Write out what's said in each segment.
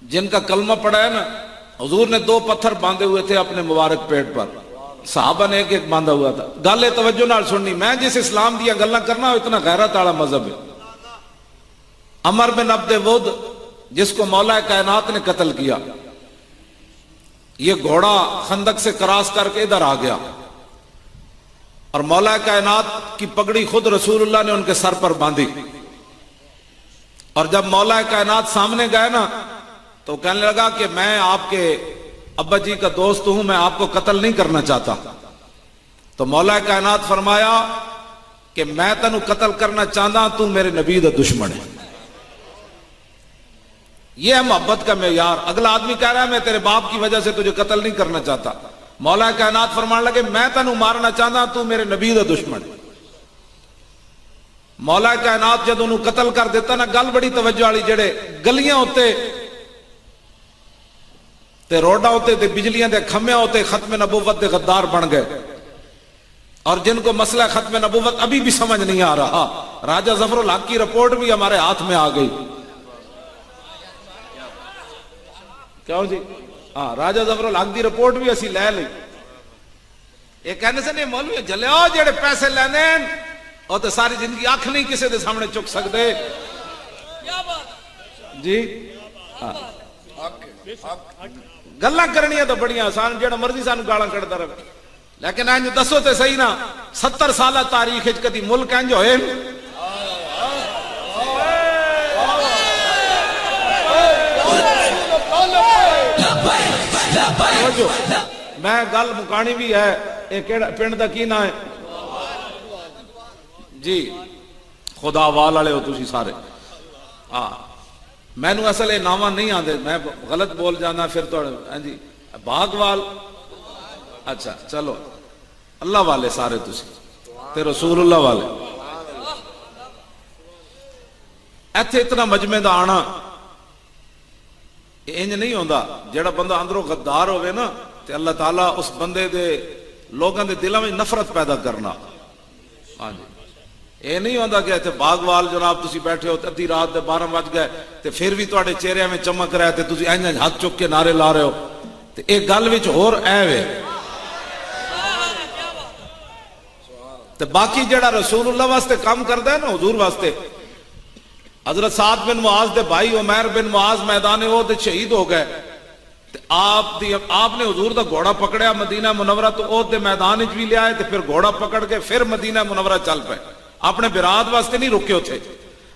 جن کا کلمہ پڑا ہے نا، حضور نے 2 پتھر باندھے ہوئے تھے اپنے مبارک پیٹ پر، صحابہ نے ایک ایک باندھا ہوا تھا۔ گل توجہ نال سننی، میں جس اسلام دیا گلاں کرنا اتنا غیرت والا مذہب ہے۔ عمر بن عبد ود جس کو مولا کائنات نے قتل کیا، یہ گھوڑا خندق سے کراس کر کے ادھر آ گیا اور مولا کائنات کی پگڑی خود رسول اللہ نے ان کے سر پر باندھی، اور جب مولا کائنات سامنے گئے نا تو کہنے لگا کہ میں آپ کے ابا جی کا دوست ہوں، میں آپ کو قتل نہیں کرنا چاہتا۔ تو مولا کائنات فرمایا کہ میں تینوں قتل کرنا چاہتا ہوں، تو میرے نبی دا دشمن ہے۔ یہ ہے محبت کا معیار۔ اگلا آدمی کہہ رہا ہے میں تیرے باپ کی وجہ سے تجھے قتل نہیں کرنا چاہتا، مولا کائنات فرمانے لگے میں تینوں مارنا چاہتا ہوں، تو میرے نبی دا دشمن ہے۔ مولا کائنات جب انہوں قتل کر دیتا نا، گل بڑی توجہ والی، جڑے گلیاں ہوتے تے روڈا ہوتے تے بجلیاں دے کھمبے ہوتے ختم نبوت دے غدار بن گئے، اور جن کو مسئلہ ختم نبوت ابھی بھی سمجھ نہیں آ رہا۔ راجہ ظفر الحق کی رپورٹ بھی ہمارے ہاتھ میں آ گئی۔ کیا جی؟ ہاں، راجہ ظفر الحق دی رپورٹ بھی اسی لے لی۔ یہ کہنے سے نہیں مولوی جلیا جڑے پیسے لینے اور تو ساری زندگی اکھ نہیں کسی دے سامنے چک سکتے جی۔ گلاں کرنی تو بڑی آسان، جڑا مرضی سانو گالاں کڑدا رہے، لیکن انج دسو تے صحیح نا 70 سالہ تاریخ وچ کدی ملک انج ہوئے؟ میں گل مکانی بھی ہے، یہ کیڑا پنڈ دا کی نام ہے جی؟ خدا وال والے ہو تسی سارے۔ ہاں، میں نو اصل یہ نامہ نہیں آندے، میں غلط بول جانا پھر تو جی باغ وال۔ اچھا چلو، اللہ والے سارے تسی تے رسول اللہ والے۔ ایتھے اتنا مجمع دا آنا انج نہیں ہوندا، جڑا بندہ اندروں غدار ہوئے نا تے اللہ تعالیٰ اس بندے دے لوگاں دے دلوں میں نفرت پیدا کرنا۔ ہاں جی، یہ نہیں ہوندا کہ ایتھے باغوال جناب تسی بیٹھے ہو ادھی رات دے 12 بج گئے تے پھر بھی تواڈے چہرے میں چمک رہا ہے تے تسی انج ہاتھ چک کے نعرے لا رہے ہو، تے ایک گل وچ ہور اے وے تے باقی جڑا رسول اللہ واسطے کام کردا ہے نا، حضور واسطے، حضرت سعد بن معاذ دے بھائی عمیر بن معاذ میدان احد شہید ہو گئے، آپ نے حضور دا گھوڑا پکڑیا مدینہ منورہ تو احد دے میدان وچ بھی لے آئے تے پھر گھوڑا پکڑ کے پھر مدینہ منورہ چل پے، اپنے برات واسطے نہیں رکے ہوتے۔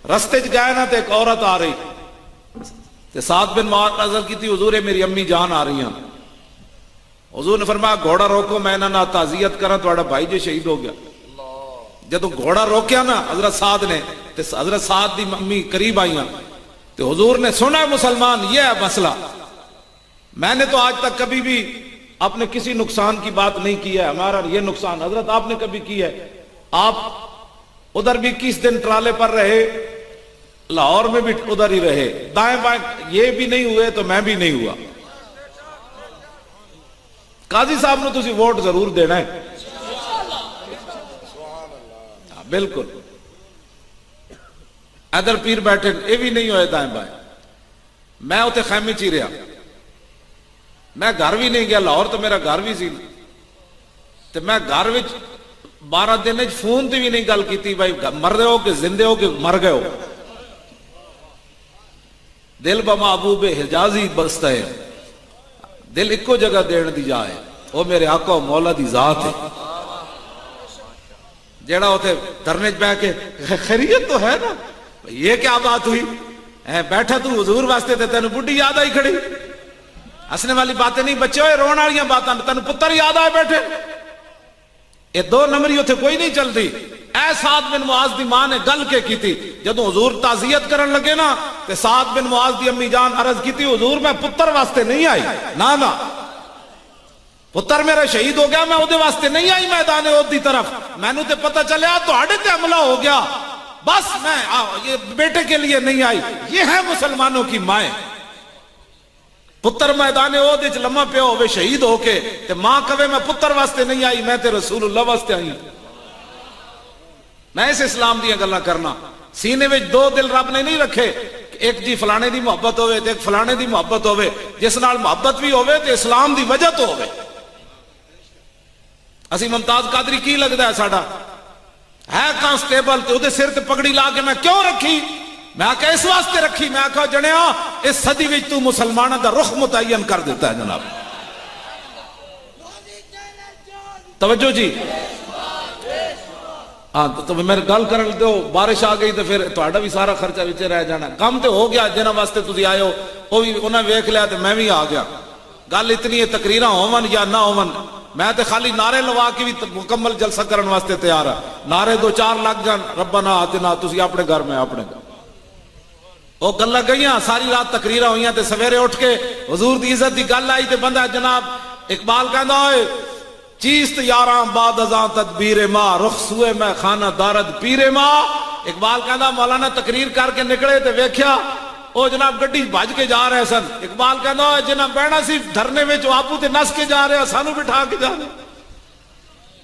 رستے چ گئے نا تے ایک عورت آ رہی تے سعد بن معاذ عرض کی تھی حضور میری امی جان آ رہی ہیں۔ حضور نے فرمایا گھوڑا روکو، میں انہاں نال تعزیت کراں، تہاڈا بھائی جو شہید ہو گیا۔ جدو گھوڑا روکیا نا حضرت سعد نے تے حضرت سعد دی امی قریب آئیاں تے حضور نے سنا مسلمان یہ ہے مسئلہ، میں نے تو آج تک کبھی بھی اپنے کسی نقصان کی بات نہیں کی ہے، ہمارا یہ نقصان حضرت آپ نے کبھی کی ہے؟ آپ ادھر بھی 21 دن ٹرالے پر رہے، لاہور میں بھی ادھر ہی رہے، دائیں بائیں یہ بھی نہیں ہوئے تو میں بھی نہیں ہوا۔ قاضی صاحب نے تسی ووٹ ضرور دینا ہے، بالکل۔ ادھر پیر بیٹھے یہ بھی نہیں ہوئے دائیں بائیں، میں اتنے خیمے چ ہی رہا، میں گھر بھی نہیں گیا، لاہور تو میرا گھر بھی سی، تو میں گھر 12 دن فون تے بھی نہیں گل کیتی بھائی مر رہے ہو کہ زندے ہو کہ مر گئے ہو۔ دل بمحبوب حجازی بستا ہے، دل ایکو جگہ دین دی جائے، وہ میرے آقا و مولا دی ذات ہے۔ جیڑا ہوتے دھرنے بہ کے خیریت تو ہے نا، یہ کیا بات ہوئی، بیٹھا تو حضور واسطے تے تینوں بڈھی یاد آئی کھڑی، ہسنے والی باتیں نہیں بچے ہوئے، رون والیاں باتاں تینوں پتر یاد آئے بیٹھے، یہ 2 نمبری اتنے کوئی نہیں چلتی۔ اے سعد بن معاذ دی ماں نے گل کے کی تھی، جدو حضور تعزیت کرن لگے نا تے سعد بن معاذ دی امی جان عرض کی تھی حضور میں پتر واسطے نہیں آئی، نا پتر میرا شہید ہو گیا، میں اودے واسطے نہیں آئی میدان احد دی طرف، میں نے تے پتہ چلیا تہاڈے تے حملہ ہو گیا، بس میں یہ بیٹے کے لیے نہیں آئی۔ یہ ہے مسلمانوں کی مائیں، پتر میدان احد وچ لمحہ پیا ہوئے شہید ہو کے تے ماں کہے میں پتر واسطے نہیں آئی، میں تے رسول اللہ واسطے آئی۔ میں اس اسلام دیا گلاں کرنا، سینے وچ 2 دل رب نے نہیں رکھے کہ ایک جی فلانے دی محبت ہوئے تے ایک فلانے دی محبت ہوئے، جس نال محبت بھی ہوئے تے اسلام دی وجہ تو ہوئے۔ اسی ممتاز قادری کی لگتا ہے ساڑا ہے کانسٹیبل تے اودے سر تے پگڑی لا کے میں کیوں رکھی؟ میں آکھا اس واسطے رکھی، میں آکھا جنیا اس صدی وچ تو مسلمانہ دا رخ متعین کر دیتا ہے جناب۔ توجہ جی، ہاں تو میرے گل کرن دو، بارش آ گئی تو پھر تہاڈا بھی سارا خرچہ وچ رہ جانا۔ کم تو ہو گیا جنہاں واسطے تسی آئے ہو وہ بھی انہاں ویکھ لیا تے میں بھی آ گیا۔ گل اتنی ہے تقریراں ہون یا نہ ہون، میں تے خالی نعرے لوا کے بھی مکمل جلسہ کرن واسطے تیار ہاں۔ نعرے دو چار لگ جان ربنا آتنا، تسی اپنے گھر میں اپنے گھر وہ گلاں گئیاں، ساری رات تقریراں ہوئیاں تے سویرے اٹھ کے حضور دی عزت دی گل آئی تے بندہ جناب اقبال کہندا ہوئے چیست یاراں بعد ازاں تدبیر ماں رخ سوئے میں خانہ دارد پیر ماں۔ اقبال کہندا مولانا تقریر کر کے نکلے تے ویکھیا او جناب گڈی بھج کے جا رہے سن۔ اقبال کہندا جنہاں بہنا سی دھرنے وچ آپو تے نس کے جا رہے سانو بٹھا کے جا رہے۔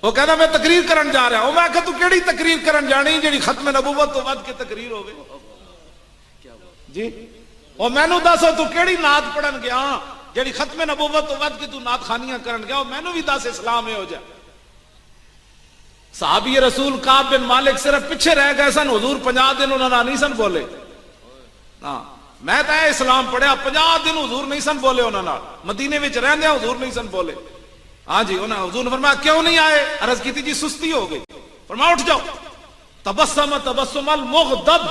وہ کہندا میں تقریر کرن جا رہا ہوں۔ میں کہا تو کیڑی تقریر کرن جانی جیڑی ختم نبوت تو ود کے تقریر ہوگی جی؟ اور مینوں دسو تو کیڑی نعت پڑھن گیا جیڑی ختم نبوت تو ود کے تو نعت خانیاں کرن گیا؟ اور مینوں بھی دس اسلام ہو جائے۔ صحابی رسول کعب بن مالک صرف پیچھے رہ گئے سن، حضور 50 دن انہوں نے نہیں سن بولے۔ ہاں میں تو اسلام پڑھیا 50 دن حضور نہیں سن بولے انہوں نے، مدینے وچ رہندے حضور نہیں سن بولے۔ ہاں جی انہوں نے حضور نے فرمایا کیوں نہیں آئے؟ عرض کی تھی جی سستی ہو گئی۔ فرمایا اٹھ جاؤ۔ تبسم تبسم المغضب،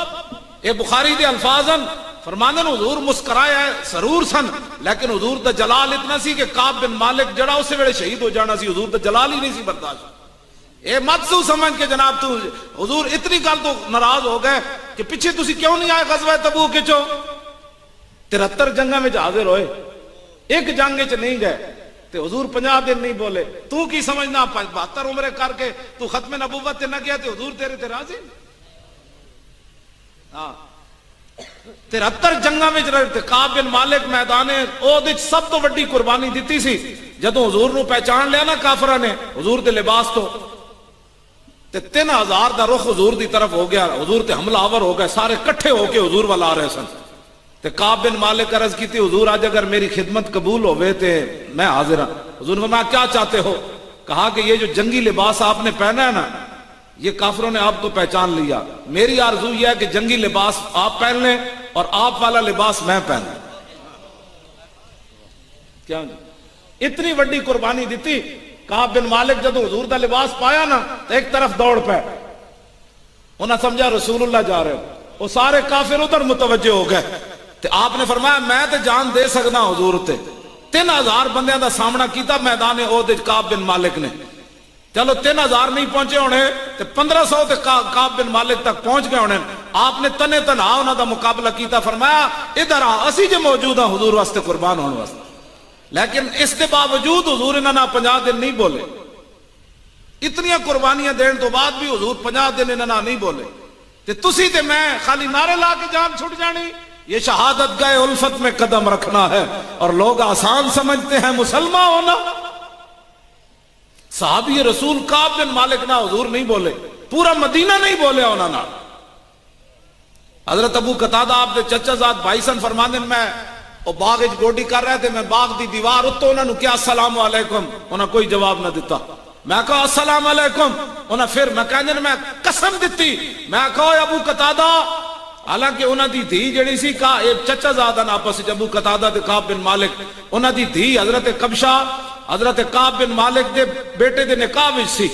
یہ بخاری دے الفاظ ہیں۔ فرماندے حضور مسکرائے سرور سن، لیکن حضور دا جلال اتنا سی کہ کعب بن مالک جڑا اسے ویلے شہید ہو جانا سی، حضور دا جلال ہی نہیں سی برداشت۔ اے مت سو سمجھ کے جناب تو حضور اتنی گل تو ناراض ہو گئے کہ پیچھے تسی کیوں نہیں آئے غزوہ تبوک وچ؟ 73 جنگاں وچ حاضر ہوئے، ایک جنگ وچ نہیں گئے تے حضور 50 دن نہیں بولے۔ تو کی سمجھنا 72 عمرے کر کے تو ختم نبوت تے نہ گیا تے حضور تیرے تے راضی؟ ہاں 73 جنگاں وچ رہے۔ کعب بن مالک میدان احد وچ سب تو بڑی قربانی دتی سی۔ جدوں حضور نو پہچان لیا نا کافراں نے حضور دے لباس تو تے 3000 دا رخ حضور دی طرف ہو گیا، حضور تے حملہ آور ہو گئے، سارے کٹھے ہو کے حضور والا آ رہے سن۔ تے کعب بن مالک عرض کی تھی حضور آج اگر میری خدمت قبول ہوئے تے میں حاضر ہوں۔ حضور نے فرمایا کیا چاہتے ہو؟ کہا کہ یہ جو جنگی لباس آپ نے پہنا ہے نا یہ کافروں نے آپ کو پہچان لیا، میری آرزو یہ ہے کہ جنگی لباس آپ پہن لیں اور آپ والا لباس میں پہن لوں۔ کیا اتنی بڑی قربانی دیتی۔ کعب بن مالک جدو حضور دا لباس پایا نا تو ایک طرف دوڑ پہ، انہاں سمجھا رسول اللہ جا رہے ہو، وہ سارے کافر ادھر متوجہ ہو گئے۔ تو آپ نے فرمایا میں تے جان دے سکنا حضور تے۔ 3000 بندیاں دا سامنا کیتا میدان احد وچ کعب بن مالک نے۔ چلو 3000 نہیں پہنچے ہونے تے 1500 تے کعب بن مالک تک پہنچ گئے ہونے۔ آپ نے تنے تنہا انہاں دا مقابلہ کیتا، فرمایا ادھر آ اسی جو موجود ہیں حضور واسطے قربان ہونے واسطے۔ لیکن اس کے باوجود حضور انہاں نہ 50 دن نہیں بولے۔ اتنی قربانیاں دین تو بعد بھی حضور 50 دن انہاں نہ نہیں بولے۔ تے تسی تے میں خالی نعرے لا کے جان چھٹ جانی، یہ شہادت گئے الفت میں قدم رکھنا ہے، اور لوگ آسان سمجھتے ہیں مسلمان ہونا۔ صحابی رسول کعب بن مالک نہ حضور نہیں بولے، پورا مدینہ نہیں بولے انہوں نے۔ حضرت ابو قتادہ آپ دے چچا زاد بھائی سن، فرماندے میں وہ باغ وچ گوڈی کر رہے تھے، میں باغ دی دیوار اتو انہوں نے کیا السلام علیکم، انہوں نے کوئی جواب نہ دیتا۔ میں کہا السلام علیکم، انہوں پھر میں کہنے میں قسم دیتی، میں کہا ابو قتادہ، حالانکہ انہوں دی دھی جڑی سی کہا ایک چچا زادن آپس وچ ابو قتادہ تے کعب بن مالک، انہوں دی دھی حضرت قبشہ حضرت کعب بن مالک دے بیٹے دے نکاح وچ سی،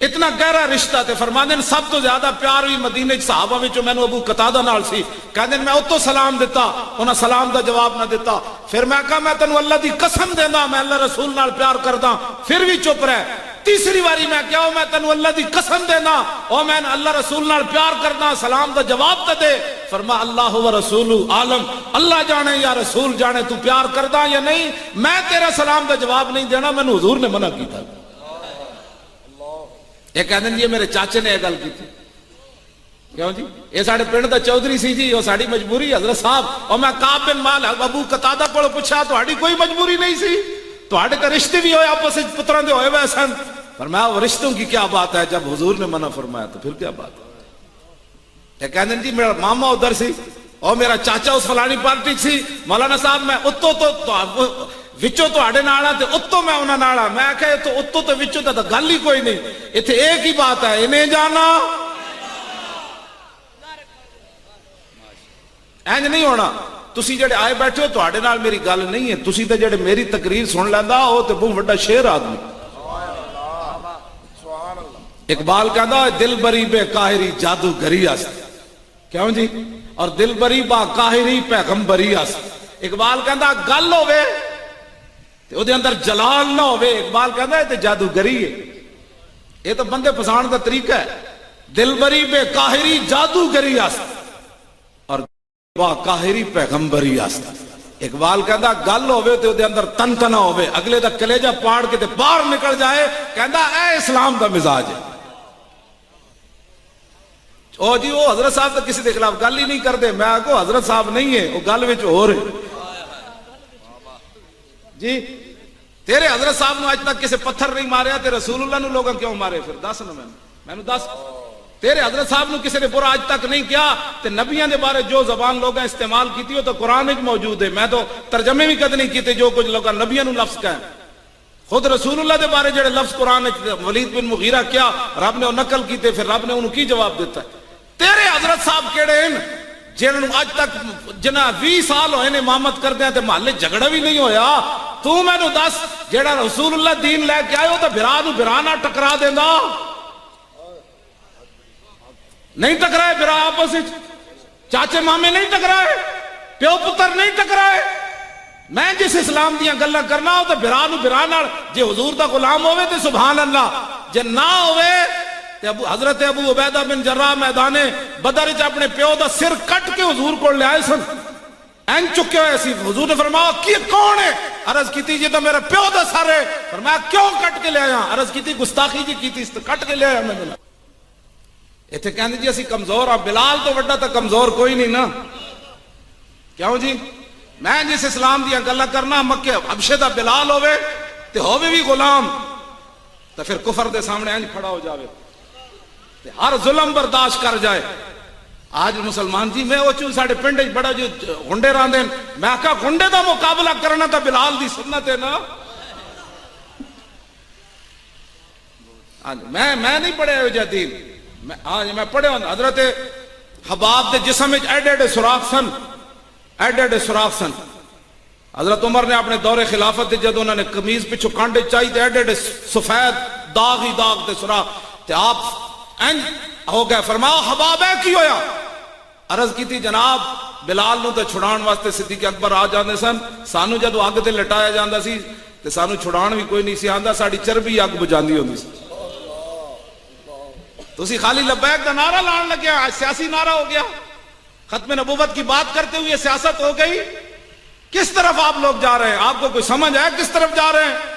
اتنا گہرا رشتہ تے فرماندے سب تو زیادہ پیار بھی مدینے صحابہ وچوں مینوں ابو قتادہ نال سی۔ کہندے میں اتو سلام دیتا، انہاں سلام دا جواب نہ دیتا۔ پھر میں کہا میں تینوں اللہ دی قسم دیندا میں اللہ رسول نال پیار کردا، پھر بھی چپ رہے۔ تیسری باری میں کہا میں تینوں اللہ دی قسم دینا او میں اللہ رسول نال پیار کرنا، سلام دا جواب تے دے۔ فرما اللہ و رسول عالم، اللہ جانے یا رسول جانے تو پیار کردا یا نہیں، میں تیرا سلام دا جواب نہیں دینا، میں نے حضور نے منع کیتا۔ یہ کہتے ہیں یہ میرے چاچے نے یہ گل کی تھی، کیوں جی یہ ساڑھے پنڈ دا چودھری سی جی، وہ ساڑھی مجبوری حضرت صاحب۔ اور میں کعب بن مالک ابو قتادہ کو پوچھا تہاڈی کوئی مجبوری نہیں سی، تہاڈے کا رشتے بھی ہوئے آپس وچ پتراں دے ہوئے وے سن۔ فرمایا وہ رشتوں کی کیا بات ہے، جب حضور نے منع فرمایا تو پھر کیا بات ہے۔ یہ کہتے ہیں جی میرا ماما ادھر سی، اور میرا چاچا اس فلانی پارٹی سی مولانا صاحب میں اتو تو وچوں تواڈے نال تے اتو میں انہاں نال میں کہ تو اتو تے وچوں تے گل ہی کوئی نہیں ایتھے ایک ہی بات ہے انہیں جانا اینج نہیں ہونا تسی جڑے آئے بیٹھے ہو تواڈے نال میری گل نہیں ہے تسی تے جڑے میری تقریر سن لیندا او تے بہت بڑا شیر آدمی اقبال کہندا دل بری بے قاہری جادوگری است کیوں جی اور دل بری با قاہری پیغمبری است اقبال کہندا گل ہوے تے او دے اندر جلال نہ ہوے اقبال کہندا اے تے جادوگری ہے یہ تو بندے پھسان دا طریقہ ہے دل بری بے قاہری جادوگری است اور با قاہری پیغمبری است اقبال کہندا گل ہوے تے او دے اندر تن تنا ہوے اگلے دا کلیجہ پاڑ کے تے باہر نکل جائے کہندا اے اسلام دا مزاج ہے او جی وہ حضرت صاحب تو کسی کے خلاف گل ہی نہیں کرتے میں آگو حضرت صاحب نہیں ہے وہ گل وچ ہو رہے جی تیرے حضرت صاحب نے آج تک کسی پتھر نہیں ماریا تے رسول اللہ نے لوگوں کیوں مارے پھر دس نا میں نے دس تیرے حضرت صاحب نے کسی نے برا آج تک نہیں کیا تے نبیوں دے بارے جو زبان لوگوں استعمال کیتی ہو تو قرآن وچ موجود ہے میں تو ترجمے بھی کد نہیں کیتے جو کچھ لوگوں نبیوں نے لفظ کہیں خود رسول اللہ دے بارے جڑے لفظ قرآن ولید بن مغیرہ کیا رب نے وہ نقل کیتے پھر رب نے انہوں کی جواب دیتا ہے تیرے حضرت صاحب کیڑے ہیں جنہوں آج تک جنہ 20 سال ہوئے نے امامت کر دیا تے محلے جھگڑا بھی نہیں ہویا تو میں نو دس جیڑا رسول اللہ دین لے کے آئے ہو تو بھرا نو بھرا نہ ٹکرا دینا نہیں ٹکرائے بھرا آپس چاچے مامے نہیں ٹکرائے پیو پتر نہیں ٹکرائے میں جس اسلام دیاں گلاں کرنا ہو تو بھرا نو بھرا نال جے حضور دا غلام ہوئے تے سبحان اللہ جے نہ ہوئے حضرت ابو عبیدہ بن جراح میدان بدر وچ اپنے پیو دا سر کٹ کے حضور کو لے آئے سن این چکے ہوئے سی حضور نے فرمایا کی کون ہے عرض کیتی جی تو میرا پیو دا سر ہے فرمایا کیوں کٹ کے لے آیا عرض کیتی گستاخی جی کیتی اس تو کٹ کے لے آیا میں نے ایتھے کہندے جی اسی کمزور ہاں بلال تو وڈا تا کمزور کوئی نہیں نا کیوں جی میں جس اسلام دیا گلا کرنا مکے حبشے دا بلال ہوئے تے ہوئے بھی غلام تو پھر کفر دے سامنے اینج کھڑا ہو جاوے ہر ظلم برداشت کر جائے آج مسلمان جی میں وہ چون ساڑھے پنڈے بڑا جو گھنڈے راندے میں کہا گھنڈے دا مقابلہ کرنا تا بلال دی سنت ہے نا میں نہیں پڑھے ہو جدید میں پڑھے ہوں حضرت حباب دے جسم ایڈے ایڈے سراخ سن ایڈے ایڈے سراخ سن حضرت عمر نے اپنے دور خلافت دے جد انہوں نے قمیض پچھو کانڈے چاہی تے ایڈے ایڈے سفید داغ ہی داغ دے سراخ تے آپ ہو گئے فرماؤ حباب ہے کی ہویا عرض کی تھی جناب بلال نو تے چھڑان واسطے صدیق اکبر آ جاندے سن سانو جدو اگ تے لٹایا جاندا سی تے سانو چھڑان بھی کوئی نہیں سی آندا ساڑی چربی اگ بجاندی ہوندی سی تسی خالی لبیک دا نعرہ لان لگیا آج سیاسی نعرہ ہو گیا ختم نبوت کی بات کرتے ہوئے سیاست ہو گئی کس طرف آپ لوگ جا رہے ہیں آپ کو کوئی سمجھ ہے کس طرف جا رہے ہیں